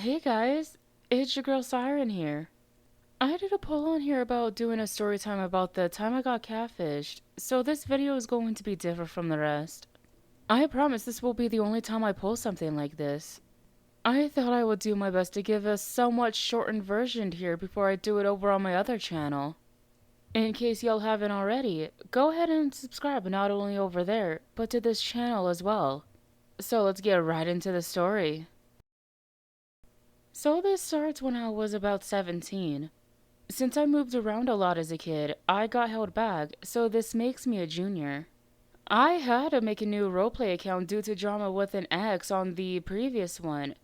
Hey guys, it's your girl Siren here. I did a poll on here about doing a story time about the time I got catfished, so this video is going to be different from the rest. I promise this will be the only time I post something like this. I thought I would do my best to give a somewhat shortened version here before I do it over on my other channel. In case y'all haven't already, go ahead and subscribe not only over there, but to this channel as well. So let's get right into the story. So this starts when I was about 17. Since I moved around a lot as a kid, I got held back, so this makes me a junior. I had to make a new roleplay account due to drama with an ex on the previous one.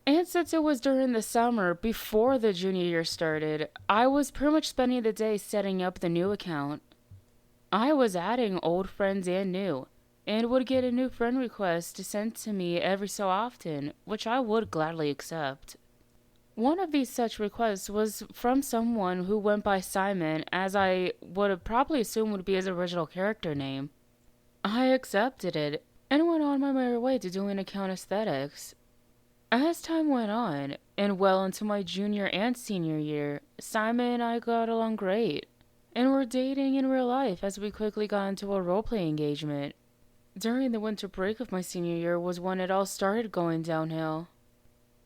And since it was during the summer before the junior year started, I was pretty much spending the day setting up the new account. I was adding old friends and new, and would get a new friend request sent to me every so often, which I would gladly accept. One of these such requests was from someone who went by Simon, as I would probably assume would be his original character name. I accepted it, and went on my merry way to doing account aesthetics. As time went on, and well into my junior and senior year, Simon and I got along great, and were dating in real life as we quickly got into a roleplay engagement. During the winter break of my senior year was when it all started going downhill.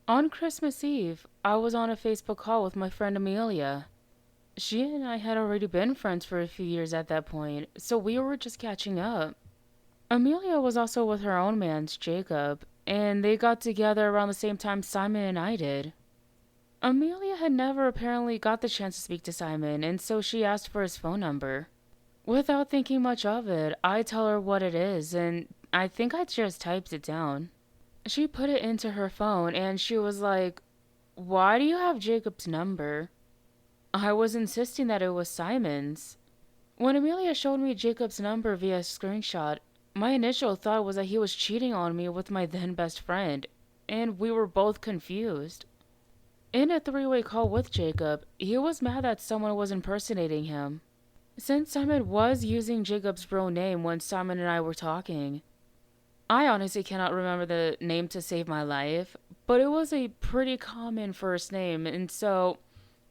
On Christmas Eve, I was on a Facebook call with my friend Amelia. She and I had already been friends for a few years at that point, so we were just catching up. Amelia was also with her own man, Jacob, and they got together around the same time Simon and I did. Amelia had never apparently got the chance to speak to Simon, and so she asked for his phone number. Without thinking much of it, I tell her what it is, and I think I just typed it down. She put it into her phone, and she was like, "Why do you have Jacob's number?" I was insisting that it was Simon's. When Amelia showed me Jacob's number via screenshot, my initial thought was that he was cheating on me with my then best friend, and we were both confused. In a three-way call with Jacob, he was mad that someone was impersonating him, since Simon was using Jacob's real name when Simon and I were talking. I honestly cannot remember the name to save my life, but it was a pretty common first name, and so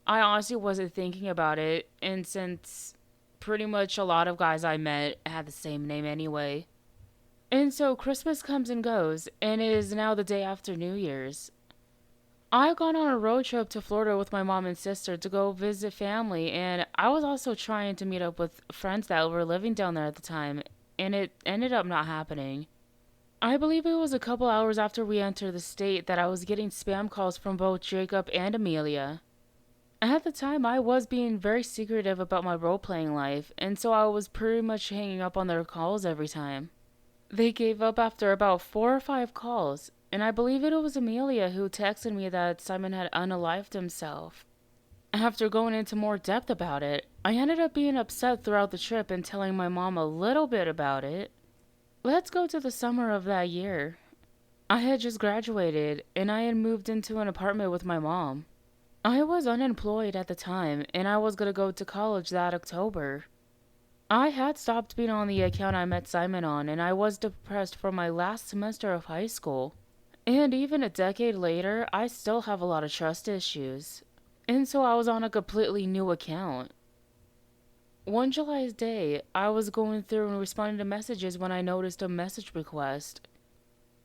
I honestly wasn't thinking about it, and since pretty much a lot of guys I met had the same name anyway. And so Christmas comes and goes, and it is now the day after New Year's. I got on a road trip to Florida with my mom and sister to go visit family, and I was also trying to meet up with friends that were living down there at the time, and it ended up not happening. I believe it was a couple hours after we entered the state that I was getting spam calls from both Jacob and Amelia. At the time, I was being very secretive about my role playing life, and so I was pretty much hanging up on their calls every time. They gave up after about 4 or 5 calls, and I believe it was Amelia who texted me that Simon had unalived himself. After going into more depth about it, I ended up being upset throughout the trip and telling my mom a little bit about it. Let's go to the summer of that year. I had just graduated, and I had moved into an apartment with my mom. I was unemployed at the time, and I was going to go to college that October. I had stopped being on the account I met Simon on, and I was depressed for my last semester of high school. And even a decade later, I still have a lot of trust issues. And so I was on a completely new account. One July's day, I was going through and responding to messages when I noticed a message request.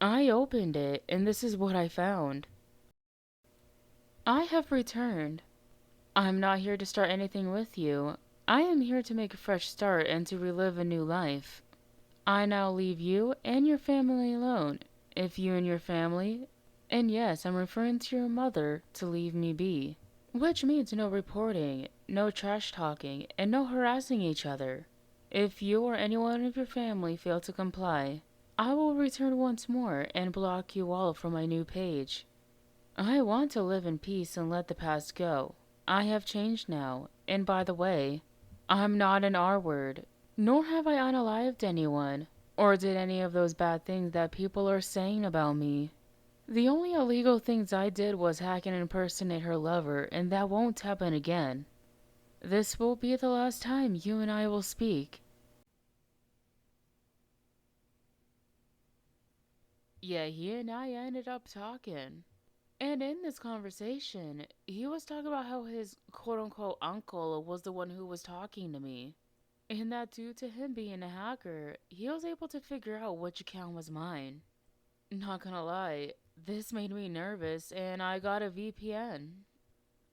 I opened it, and this is what I found. I have returned. I'm not here to start anything with you. I am here to make a fresh start and to relive a new life. I now leave you and your family alone. If you and your family, and yes, I'm referring to your mother, to leave me be. Which means no reporting, no trash talking, and no harassing each other. If you or anyone of your family fail to comply, I will return once more and block you all from my new page. I want to live in peace and let the past go. I have changed now, and by the way, I'm not an R word, nor have I unalived anyone, or did any of those bad things that people are saying about me. The only illegal things I did was hack and impersonate her lover, and that won't happen again. This will be the last time you and I will speak. Yeah, he and I ended up talking. And in this conversation, he was talking about how his quote unquote uncle was the one who was talking to me. And that due to him being a hacker, he was able to figure out which account was mine. Not gonna lie, this made me nervous and I got a VPN.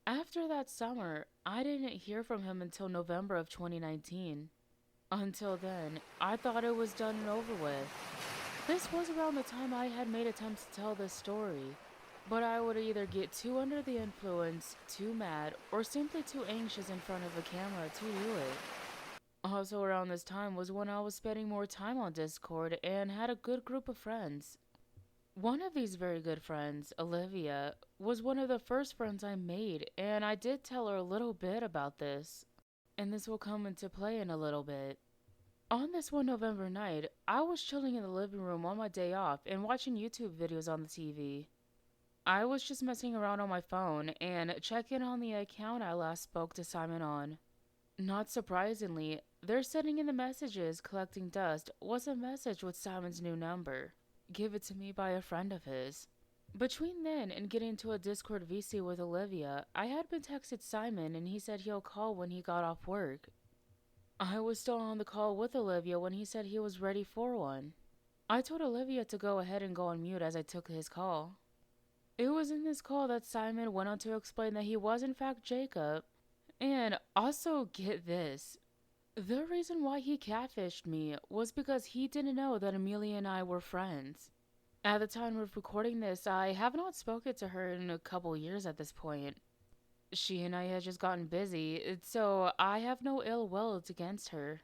After that summer, I didn't hear from him until November of 2019. Until then, I thought it was done and over with. This was around the time I had made attempts to tell this story, but I would either get too under the influence, too mad, or simply too anxious in front of a camera to do it. Also around this time was when I was spending more time on Discord and had a good group of friends. One of these very good friends, Olivia, was one of the first friends I made, and I did tell her a little bit about this, and this will come into play in a little bit. On this one November night, I was chilling in the living room on my day off and watching YouTube videos on the TV. I was just messing around on my phone and checking on the account I last spoke to Simon on. Not surprisingly, there sitting in the messages collecting dust was a message with Simon's new number, given to me by a friend of his. Between then and getting to a Discord VC with Olivia, I had been texted Simon and he said he'll call when he got off work. I was still on the call with Olivia when he said he was ready for one. I told Olivia to go ahead and go on mute as I took his call. It was in this call that Simon went on to explain that he was in fact Jacob, and also get this. The reason why he catfished me was because he didn't know that Amelia and I were friends. At the time of recording this, I have not spoken to her in a couple years at this point. She and I had just gotten busy, so I have no ill will against her.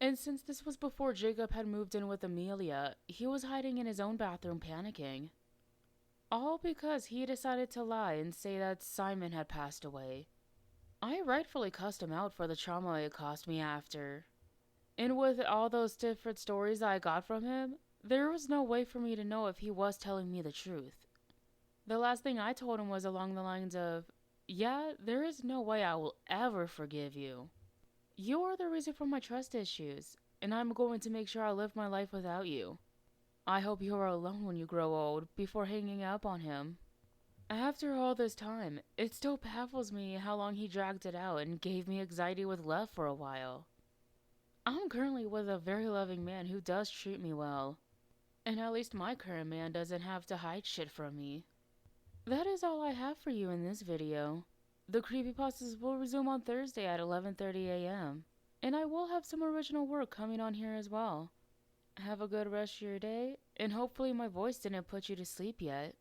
And since this was before Jacob had moved in with Amelia, he was hiding in his own bathroom panicking. All because he decided to lie and say that Simon had passed away. I rightfully cussed him out for the trauma it cost me after. And with all those different stories I got from him, there was no way for me to know if he was telling me the truth. The last thing I told him was along the lines of, "Yeah, there is no way I will ever forgive you. You are the reason for my trust issues, and I'm going to make sure I live my life without you. I hope you are alone when you grow old," before hanging up on him. After all this time, it still baffles me how long he dragged it out and gave me anxiety with love for a while. I'm currently with a very loving man who does treat me well, and at least my current man doesn't have to hide shit from me. That is all I have for you in this video. The creepypastas will resume on Thursday at 11:30 a.m., and I will have some original work coming on here as well. Have a good rest of your day, and hopefully my voice didn't put you to sleep yet.